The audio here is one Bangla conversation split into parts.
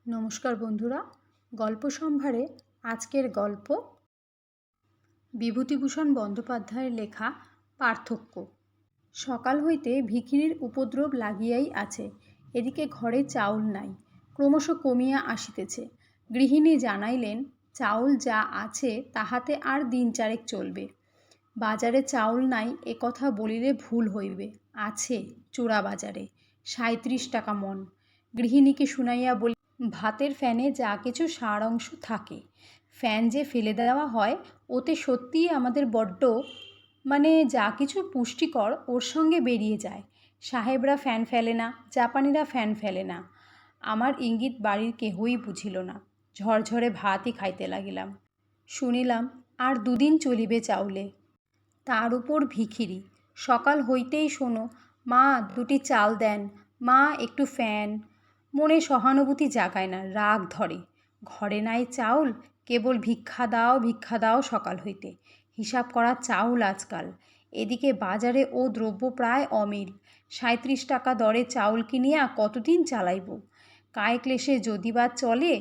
নমস্কার বন্ধুরা, গল্প সম্ভারে আজকের গল্প বিভূতিভূষণ বন্দ্যোপাধ্যায়ের লেখা পার্থক্য। সকাল হইতে ভিখিরির উপদ্রব লাগিয়াই আছে। এদিকে ঘরে চাউল নাই, ক্রমশ কমিয়া আসিতেছে। গৃহিণী জানাইলেন, চাউল যা আছে তাহাতে আর দিন চারেক চলবে। বাজারে চাউল নাই এ কথা বলিলে ভুল হইবে, আছে চোরা বাজারে ৩৭ টাকা মণ। গৃহিণীকে শুনাইয়া বলি, ভাতের ফ্যানে যা কিছু সার অংশ থাকে, ফ্যান যে ফেলে দেওয়া হয় ওতে সত্যিই আমাদের বড্ড যা কিছু পুষ্টিকর ওর সঙ্গে বেরিয়ে যায়। সাহেবরা ফ্যান ফেলে না, জাপানিরা ফ্যান ফেলে না। আমার ইঙ্গিত বাড়ির কেহই বুঝিল না। ঝরঝরে ভাতই খাইতে লাগিলাম। শুনিলাম আর দুদিন চলিবে চাউলে। তার উপর ভিখিরি সকাল হইতেই শোনো, মা দুটি চাল দেন, মা একটু ফ্যান। মনে সহানুভূতি জাগায় না, রাগ ধরে। ঘরে নাই চাউল, কেবল ভিক্ষা দাও ভিক্ষা দাও সকাল হইতে। হিসাব করা চাউল আজকাল। এদিকে বাজারে ও দ্রব্য প্রায় অমিল। ৩৭ টাকা দরে চাউল কিনিয়া কতদিন চালাইব? কায় ক্লেশে যদি বা চলে,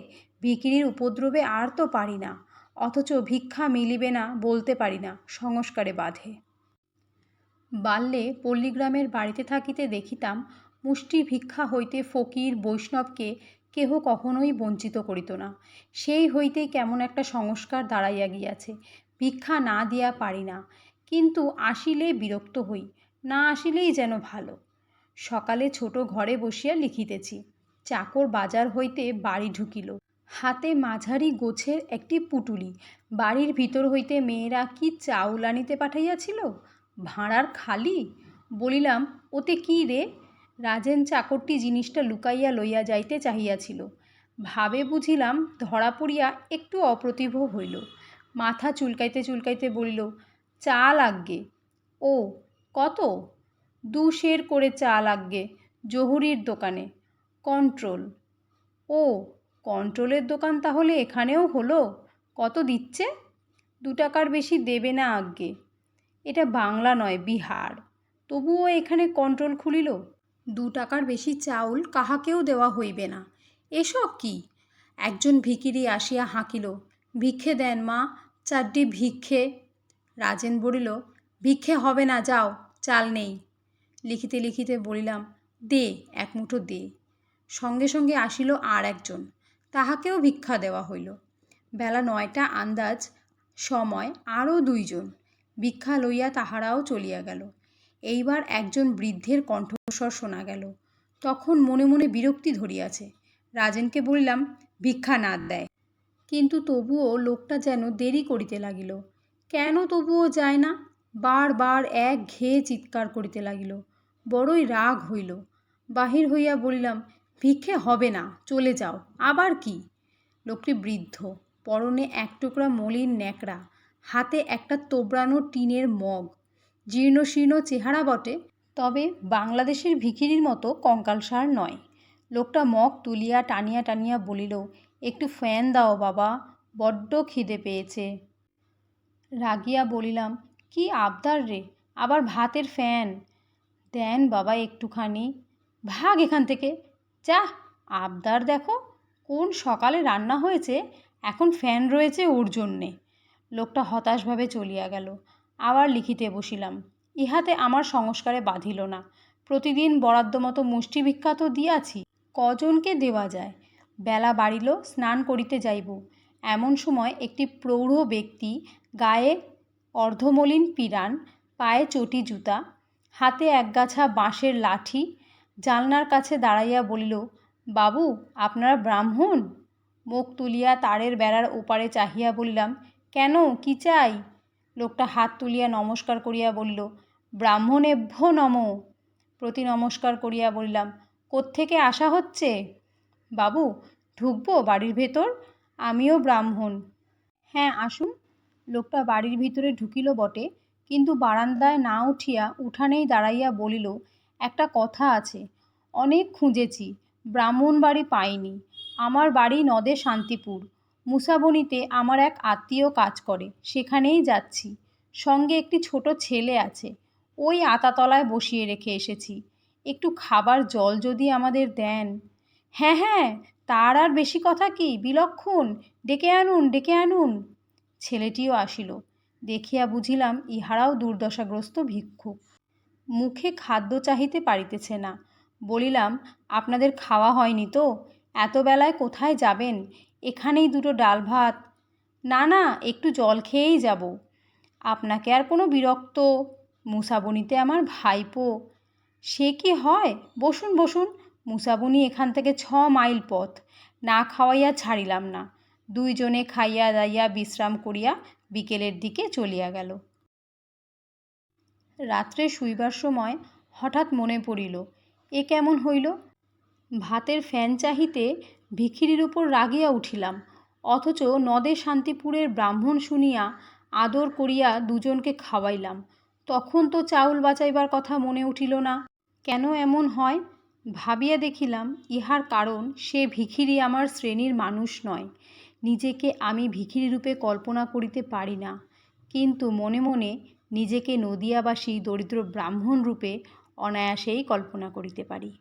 ভিখিরির উপদ্রবে আর তো পারি না। অথচ ভিক্ষা মিলিবে না বলতে পারি না, সংস্কারে বাধে। বাল্যে পল্লীগ্রামের বাড়িতে থাকিতে দেখিতাম, মুষ্টি ভিক্ষা হইতে ফকির বৈষ্ণবকে কেহ কখনোই বঞ্চিত করিত না। সেই হইতেই কেমন একটা সংস্কার দাঁড়াইয়া গিয়াছে। ভিক্ষা না দিয়া পারি না, কিন্তু আসিলে বিরক্ত হই, না আসিলেই যেন ভালো। সকালে ছোট ঘরে বসিয়া লিখিতেছি। চাকর বাজার হইতে বাড়ি ঢুকিল, হাতে মাঝারি গোছের একটি পুটুলি। বাড়ির ভিতর হইতে মেয়েরা কি চাউল আনিতে পাঠাইয়াছিল, ভাঁড়ার খালি। বলিলাম, ওতে কি রে? রাজেন চাকরটি জিনিসটা লুকাইয়া লইয়া যাইতে চাহিয়াছিল। ভাবে বুঝিলাম ধরা পড়িয়া একটু অপ্রতিভ হইল। মাথা চুলকাইতে চুলকাইতে বলিল, চা লাগবে। ও কত? ২ সের করে চা লাগবে, জহুরির দোকানে। কন্ট্রোল। ও কন্ট্রোলের দোকান তাহলে এখানেও হলো? কত দিচ্ছে? ২ টাকার বেশি দেবে না আজ্ঞে। এটা বাংলা নয়, বিহার। তবুও এখানে কন্ট্রোল খুলিল। ২ টাকার বেশি চাউল কাহাকেও দেওয়া হইবে না। এসব কি? একজন ভিখিরি আসিয়া হাঁকিল, ভিক্ষে দেন মা, চারটি ভিক্ষে। রাজেন বলিল, ভিক্ষে হবে না, যাও, চাল নেই। লিখিতে লিখিতে বলিলাম, দে, এক মুঠো দে। সঙ্গে সঙ্গে আসিল আর একজন, তাহাকেও ভিক্ষা দেওয়া হইল। বেলা ৯টা আন্দাজ সময় আরও ২ জন ভিক্ষা লইয়া তাহারাও চলিয়া গেল। এইবার একজন বৃদ্ধের কণ্ঠস্বর শোনা গেল। তখন মনে মনে বিরক্তি ধরিয়াছে। রাজেনকে বলিলাম, ভিক্ষা না দেয়। কিন্তু তবুও লোকটা যেন দেরি করিতে লাগিল। কেন তবুও যায় না? বারবার একঘেয়ে চিৎকার করিতে লাগিল। বড়ই রাগ হইল। বাহির হইয়া বলিলাম, ভিক্ষে হবে না, চলে যাও। আবার কি? লোকটি বৃদ্ধ, পরনে এক টুকরা মলিন ন্যাকড়া, হাতে একটা তোবড়ানো টিনের মগ। জীর্ণশীর্ণ চেহারা বটে, তবে বাংলাদেশের ভিখিরির মতো কঙ্কালসার নয়। লোকটা মগ তুলিয়া টানিয়া টানিয়া বলিল, একটু ফ্যান দাও বাবা, বড্ড খিদে পেয়েছে। রাগিয়া বলিলাম, কি আবদার রে, আবার ভাতের ফ্যান? দেন বাবা একটুখানি। ভাগ এখান থেকে, যা। আবদার দেখো, কোন সকালে রান্না হয়েছে, এখন ফ্যান রয়েছে ওর জন্যে। লোকটা হতাশভাবে চলিয়া গেল। আবার লিখিতে বসিলাম। ইহাতে আমার সংস্কারে বাঁধিল না। প্রতিদিন বরাদ্দ মতো মুষ্টি ভিক্ষা তো দিয়াছি, কজনকে দেওয়া যায়? বেলা বাড়িল, স্নান করিতে যাইব। এমন সময় একটি প্রৌঢ় ব্যক্তি, গায়ে অর্ধমলিন পিরান, পায়ে চটি জুতা, হাতে একগাছা বাঁশের লাঠি, জানলার কাছে দাঁড়াইয়া বলিল, বাবু আপনারা ব্রাহ্মণ? মুখ তুলিয়া তারের বেড়ার ওপারে চাহিয়া বলিলাম, কেন, কি চাই? লোকটা হাত তুলিয়া নমস্কার করিয়া বলিল, ব্রাহ্মণেভ্যো নমঃ। প্রতি নমস্কার করিয়া বলিলাম, কোত্থেকে আসা হচ্ছে? বাবু, ঢুকবো বাড়ির ভেতর? আমিও ব্রাহ্মণ। হ্যাঁ, আসুন। লোকটা বাড়ির ভিতরে ঢুকিল বটে, কিন্তু বারান্দায় না উঠিয়া উঠানেই দাঁড়াইয়া বলিল, একটা কথা আছে। অনেক খুঁজেছি, ব্রাহ্মণ বাড়ি পাইনি। আমার বাড়ি নদে শান্তিপুর। মুসাবনিতে আমার এক আত্মীয় কাজ করে, সেখানেই যাচ্ছি। সঙ্গে একটি ছোট ছেলে আছে, ওই আতাতলায় বসিয়ে রেখে এসেছি। একটু খাবার জল যদি আমাদের দেন। হ্যাঁ হ্যাঁ, তার আর বেশি কথা কি, বিলক্ষণ, ডেকে আনুন, ডেকে আনুন। ছেলেটিও আসিল। দেখিয়া বুঝিলাম ইহারাও দুর্দশাগ্রস্ত ভিক্ষুক, মুখে খাদ্য চাহিতে পারিতেছে না। বলিলাম, আপনাদের খাওয়া হয়নি তো? এত বেলায় কোথায় যাবেন? এখানেই দুটো ডাল ভাত। না না, একটু জল খেয়েই যাব। আপনাকে আর কোনো বিরক্ত? মুসাবনিতে আমার ভাইপো। সে কি হয়, বসুন বসুন। মুসাবনি এখান থেকে 6 মাইল পথ। না খাওয়াইয়া ছাড়িলাম না। দুইজনে খাইয়া দাইয়া বিশ্রাম করিয়া বিকেলের দিকে চলিয়া গেল। রাত্রে শুইবার সময় হঠাৎ মনে পড়িল, এ কেমন হইল? ভাতের ফ্যান চাহিতে ভিখিরির উপর রাগিয়া উঠিলাম, অথচ নদে শান্তিপুরের ব্রাহ্মণ শুনিয়া আদর করিয়া দুজনকে খাওয়াইলাম। তখন তো চাউল বাঁচাইবার কথা মনে উঠিল না। কেন এমন হয়? ভাবিয়া দেখিলাম ইহার কারণ সে ভিখিরি আমার শ্রেণীর মানুষ নয়। নিজেকে আমি ভিখিরি রূপে কল্পনা করিতে পারি না, কিন্তু মনে মনে নিজেকে নদিয়াবাসী দরিদ্র ব্রাহ্মণ রূপে অনায়াসেই কল্পনা করিতে পারি।